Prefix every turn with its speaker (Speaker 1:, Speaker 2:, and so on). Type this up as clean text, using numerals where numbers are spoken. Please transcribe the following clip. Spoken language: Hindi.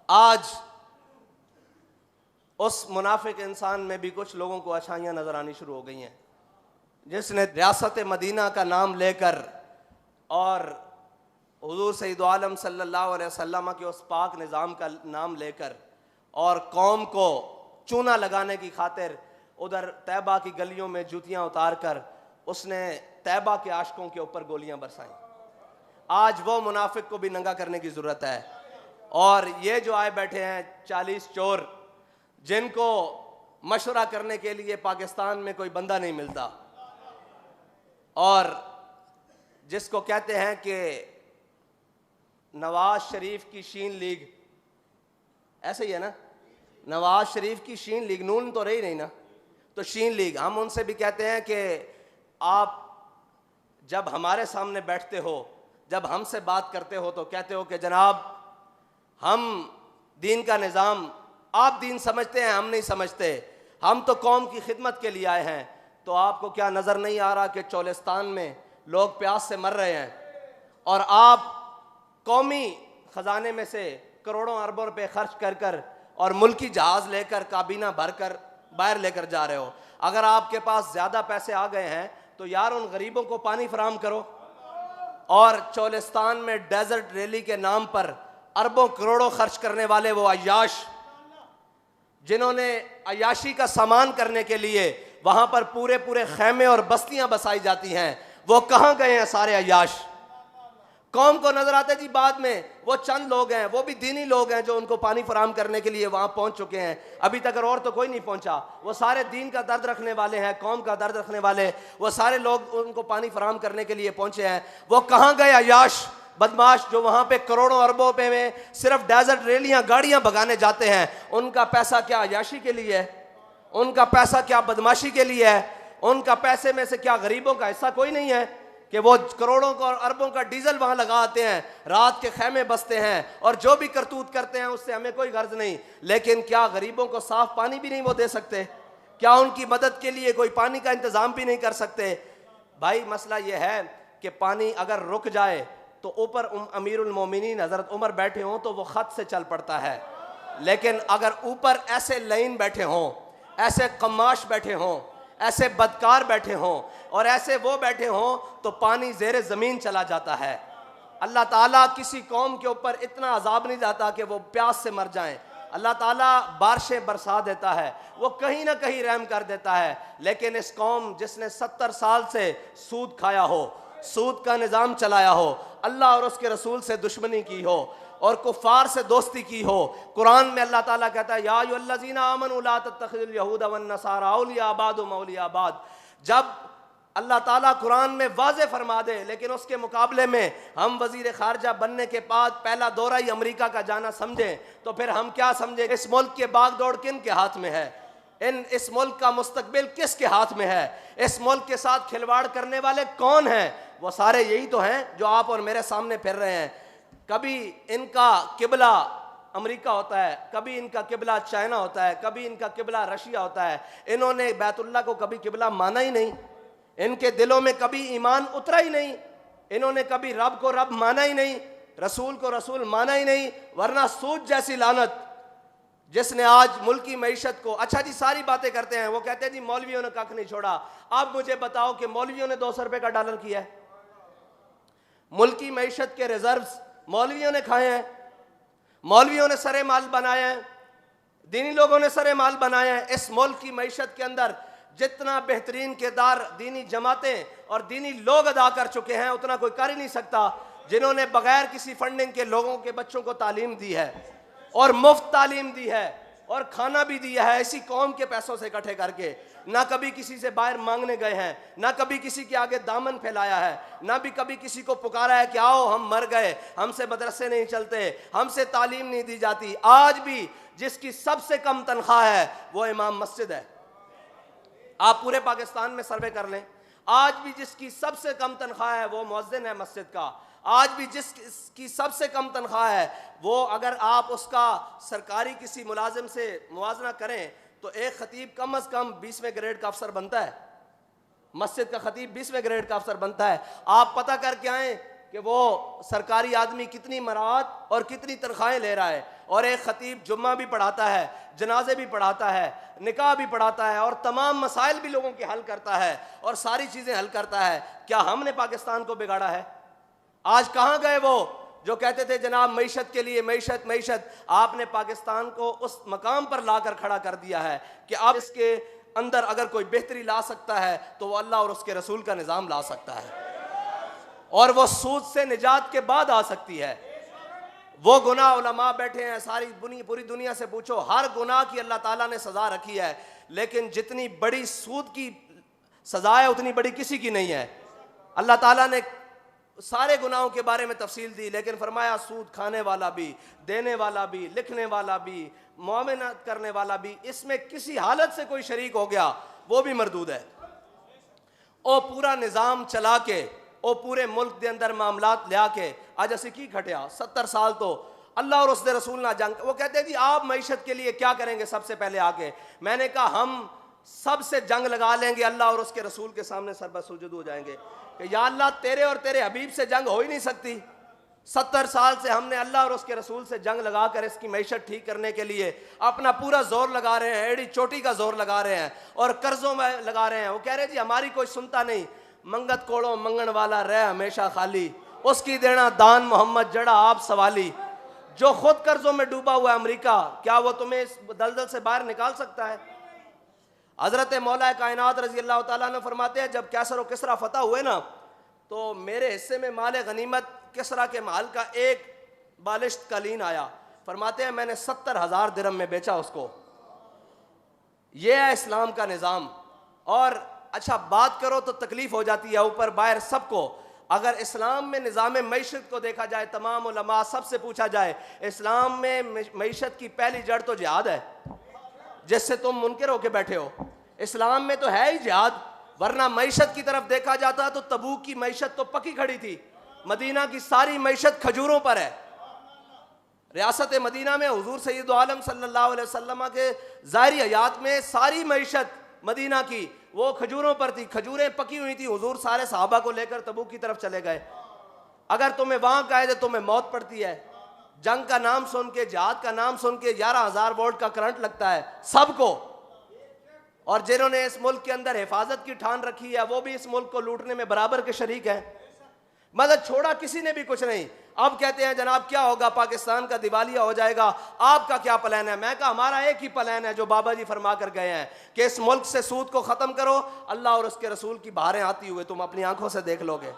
Speaker 1: आज उस मुनाफिक इंसान में भी कुछ लोगों को अच्छाइयाँ नज़र आनी शुरू हो गई हैं, जिसने रियासत मदीना का नाम लेकर और हुजूर सैयद आलम सल्लल्लाहु अलैहि वसल्लम के उस पाक निज़ाम का नाम लेकर और कौम को चूना लगाने की खातिर उधर तैबा की गलियों में जूतियाँ उतार कर उसने तैबा के आशिकों के ऊपर गोलियाँ बरसाई। आज वो मुनाफिक को भी नंगा करने की ज़रूरत है। और ये जो आए बैठे हैं 40 चोर, जिनको मशवरा करने के लिए पाकिस्तान में कोई बंदा नहीं मिलता, और जिसको कहते हैं कि नवाज शरीफ की शीन लीग, ऐसे ही है ना, नवाज शरीफ की शीन लीग, नून तो रही नहीं ना, तो शीन लीग। हम उनसे भी कहते हैं कि आप जब हमारे सामने बैठते हो, जब हमसे बात करते हो, तो कहते हो कि जनाब हम दीन का निज़ाम, आप दीन समझते हैं, हम नहीं समझते, हम तो कौम की खिदमत के लिए आए हैं। तो आपको क्या नज़र नहीं आ रहा कि चोलिस्तान में लोग प्यास से मर रहे हैं और आप कौमी ख़जाने में से करोड़ों अरबों रुपए खर्च कर कर और मुल्की जहाज़ लेकर काबीना भर कर बाहर लेकर जा रहे हो। अगर आपके पास ज़्यादा पैसे आ गए हैं तो यार उन गरीबों को पानी फराहम करो। और चोलिस्तान में डेजर्ट रैली के नाम पर अरबों करोड़ों खर्च करने वाले वो अय्याश, जिन्होंने अय्याशी का सामान करने के लिए वहां पर पूरे पूरे खैमे और बस्तियां बसाई जाती हैं, वो कहां गए हैं सारे अय्याश? कौम को नजर आते जी बाद में वो चंद लोग हैं, वो भी दीनी लोग हैं, जो उनको पानी फराहम करने के लिए वहां पहुंच चुके हैं। अभी तक और तो कोई नहीं पहुंचा। वो सारे दीन का दर्द रखने वाले हैं, कौम का दर्द रखने वाले, वो सारे लोग उनको पानी फराहम करने के लिए पहुंचे हैं। वो कहां गए अय्याश बदमाश, जो वहां पे करोड़ों अरबों पे में सिर्फ डेजर्ट रैलियां गाड़ियां भगाने जाते हैं? उनका पैसा क्या अय्याशी के लिए है? उनका पैसा क्या बदमाशी के लिए है? उनका पैसे में से क्या गरीबों का हिस्सा कोई नहीं है कि वो करोड़ों का और अरबों का डीजल वहां लगाते हैं, रात के खैमे बसते हैं और जो भी करतूत करते हैं उससे हमें कोई गर्ज नहीं। लेकिन क्या गरीबों को साफ पानी भी नहीं वो दे सकते? क्या उनकी मदद के लिए कोई पानी का इंतजाम भी नहीं कर सकते? भाई मसला ये है कि पानी अगर रुक जाए तो ऊपर अमीरुल मोमिनीन हजरत उमर बैठे हों तो वो खत से चल पड़ता है, लेकिन अगर ऊपर ऐसे लाइन बैठे हों, ऐसे कमाश बैठे हों, ऐसे बदकार बैठे हों और ऐसे वो बैठे हों तो पानी ज़ेरे ज़मीन चला जाता है। अल्लाह ताला किसी कौम के ऊपर इतना अजाब नहीं जाता कि वो प्यास से मर जाएं। अल्लाह ताला बारिशें बरसा देता है, वो कहीं ना कहीं रहम कर देता है। लेकिन इस कौम जिसने 70 साल से सूद खाया हो, सूद का निज़ाम चलाया हो, अल्लाह और उसके रसूल से दुश्मनी की हो और कुफ़ार से दोस्ती की हो, कुरान में अल्लाह ताला कहता है या अय्युहल्लज़ीना आमनू ला तत्तखिज़ुल यहूदा वन नसारा औलिया बाद मौलिया बाद। जब अल्लाह ताला कुरान में वाज़े फरमा दे, लेकिन उसके मुकाबले में हम वज़ीर ख़ारजा बनने के बाद पहला दौरा ही अमेरिका का जाना समझें, तो फिर हम क्या समझें? इस मुल्क के बागडोर किन के हाथ में है? इस मुल्क का मुस्तकबिल किसके हाथ में है? इस मुल्क के साथ खिलवाड़ करने वाले कौन हैं? वो सारे यही तो हैं जो आप और मेरे सामने फिर रहे हैं। कभी इनका किबला अमेरिका होता है, कभी इनका किबला चाइना होता है, कभी इनका किबला रशिया होता है। इन्होंने बैतुल्लाह को कभी किबला माना ही नहीं, इनके दिलों में कभी ईमान उतरा ही नहीं, इन्होंने कभी रब को रब माना ही नहीं, रसूल को रसूल माना ही नहीं। वरना सूद जैसी लानत जिसने आज मुल्की मईशत को, अच्छा जी सारी बातें करते हैं, वो कहते हैं जी मौलवियों ने कख नहीं छोड़ा। अब मुझे बताओ कि मौलवियों ने 200 रुपए का डॉलर किया है? मुल्की मईशत के रिजर्व्स मौलवियों ने खाए हैं, मौलवियों ने सरे माल बनाए हैं, दीनी लोगों ने सरे माल बनाए हैं। इस मुल्क की मईशत के अंदर जितना बेहतरीन किरदार दीनी जमातें और दीनी लोग अदा कर चुके हैं उतना कोई कर ही नहीं सकता, जिन्होंने बगैर किसी फंडिंग के लोगों के बच्चों को तालीम दी है और मुफ्त तालीम दी है और खाना भी दिया है इसी कौम के पैसों से इकट्ठे करके। ना कभी किसी से बाहर मांगने गए हैं, ना कभी किसी के आगे दामन फैलाया है, ना भी कभी किसी को पुकारा है कि आओ हम मर गए, हमसे मदरसे नहीं चलते, हमसे तालीम नहीं दी जाती। आज भी जिसकी सबसे कम तनख्वाह है वो इमाम मस्जिद है। आप पूरे पाकिस्तान में सर्वे कर लें, आज भी जिसकी सबसे कम तनख्वाह है वो मुअज्जिन है मस्जिद का। आज भी जिसकी सबसे कम तनख्वाह है वो, अगर आप उसका सरकारी किसी मुलाजिम से मुवाजना करें तो एक खतीब कम अज कम 20वें ग्रेड का अफसर बनता है। मस्जिद का खतीब 20वें ग्रेड का अफसर बनता है। आप पता करके आए कि वो सरकारी आदमी कितनी मराहत और कितनी तनख्वाहें ले रहा है, और एक खतीब जुम्मा भी पढ़ाता है, जनाजे भी पढ़ाता है, निकाह भी पढ़ाता है, और तमाम मसाइल भी लोगों के हल करता है और सारी चीज़ें हल करता है। क्या हमने पाकिस्तान को बिगाड़ा है? आज कहाँ गए वो जो कहते थे जनाब मईशत के लिए मईशत मईशत? आपने पाकिस्तान को उस मकाम पर लाकर खड़ा कर दिया है कि अब इसके अंदर अगर कोई बेहतरी ला सकता है तो वो अल्लाह और उसके रसूल का निज़ाम ला सकता है, और वो सूद से निजात के बाद आ सकती है। वो गुनाह उलमा बैठे हैं, सारी पूरी दुनिया से पूछो, हर गुनाह की अल्लाह ताला ने सज़ा रखी है, लेकिन जितनी बड़ी सूद की सज़ा है उतनी बड़ी किसी की नहीं है। अल्लाह ताला ने सारे गुनाहों के बारे में तफसील दी, लेकिन फरमाया सूद खाने वाला भी, देने वाला भी, लिखने वाला भी, मुआवनत करने वाला भी, इसमें किसी हालत से कोई शरीक हो गया वो भी मरदूद है। ओ पूरा निज़ाम चला के, ओ पूरे मुल्क के अंदर मामलात लिया के अज असी की खटिया 70 साल तो अल्लाह और उसके रसूल ना जंग। वो कहते हैं जी आप मईशत के लिए क्या करेंगे सबसे पहले आके? मैंने कहा हम सबसे जंग लगा लेंगे, अल्लाह और उसके रसूल के सामने सरबसुजुद हो जाएंगे कि या अल्लाह तेरे और तेरे हबीब से जंग हो ही नहीं सकती। 70 साल से हमने अल्लाह और उसके रसूल से जंग लगा कर इसकी मईशत ठीक करने के लिए अपना पूरा जोर लगा रहे हैं, एड़ी चोटी का जोर लगा रहे हैं और कर्जों में लगा रहे हैं। वो कह रहे जी हमारी कोई सुनता नहीं, मंगत कोड़ो मंगन वाला रह हमेशा खाली, उसकी देना दान मोहम्मद जड़ा आप सवाली। जो खुद कर्जों में डूबा हुआ है अमेरिका, क्या वो तुम्हें इस दलदल से बाहर निकाल सकता है? हजरत मौला कायनात रजी अल्लाह ताला ने फरमाते हैं जब कैसर और किसरा फतह हुए ना, तो मेरे हिस्से में माल गनीमत किसरा के माल का एक बालिश्त कालीन आया। फरमाते हैं मैंने 70,000 दिरहम में बेचा उसको। यह है इस्लाम का निज़ाम। और अच्छा बात करो तो तकलीफ हो जाती है ऊपर बाहर सबको। अगर इस्लाम में निज़ाम मईशत को देखा जाए, तमाम उलमा सबसे पूछा जाए, इस्लाम में मईशत की पहली जड़ तो जिहाद है, जिससे तुम मुनकर होके बैठे हो। इस्लाम में तो है ही जिहाद, वरना मईशत की तरफ देखा जाता तो तबूक की मईशत तो पकी खड़ी थी। मदीना की सारी मईशत खजूरों पर है। रियासत मदीना में हुजूर सैयद आलम सल्लल्लाहु अलैहि वसल्लम के ज़ाहिरी हयात में सारी मईशत मदीना की वो खजूरों पर थी, खजूरें पकी हुई थी। हुजूर सारे सहाबा को लेकर तबूक की तरफ चले गए। अगर तुम्हें वहां कहे तो तुम्हें मौत पड़ती है। जंग का नाम सुन के, जिहाद का नाम सुन के 11,000 वोल्ट का करंट लगता है सबको। और जिन्होंने इस मुल्क के अंदर हिफाजत की ठान रखी है वो भी इस मुल्क को लूटने में बराबर के शरीक हैं। मगर छोड़ा किसी ने भी कुछ नहीं। अब कहते हैं जनाब क्या होगा, पाकिस्तान का दिवालिया हो जाएगा, आपका क्या प्लान है? मैं कहा हमारा एक ही प्लान है जो बाबा जी फरमा कर गए हैं कि इस मुल्क से सूद को खत्म करो, अल्लाह और उसके रसूल की बहारें आती हुए तुम अपनी आंखों से देख लोगे।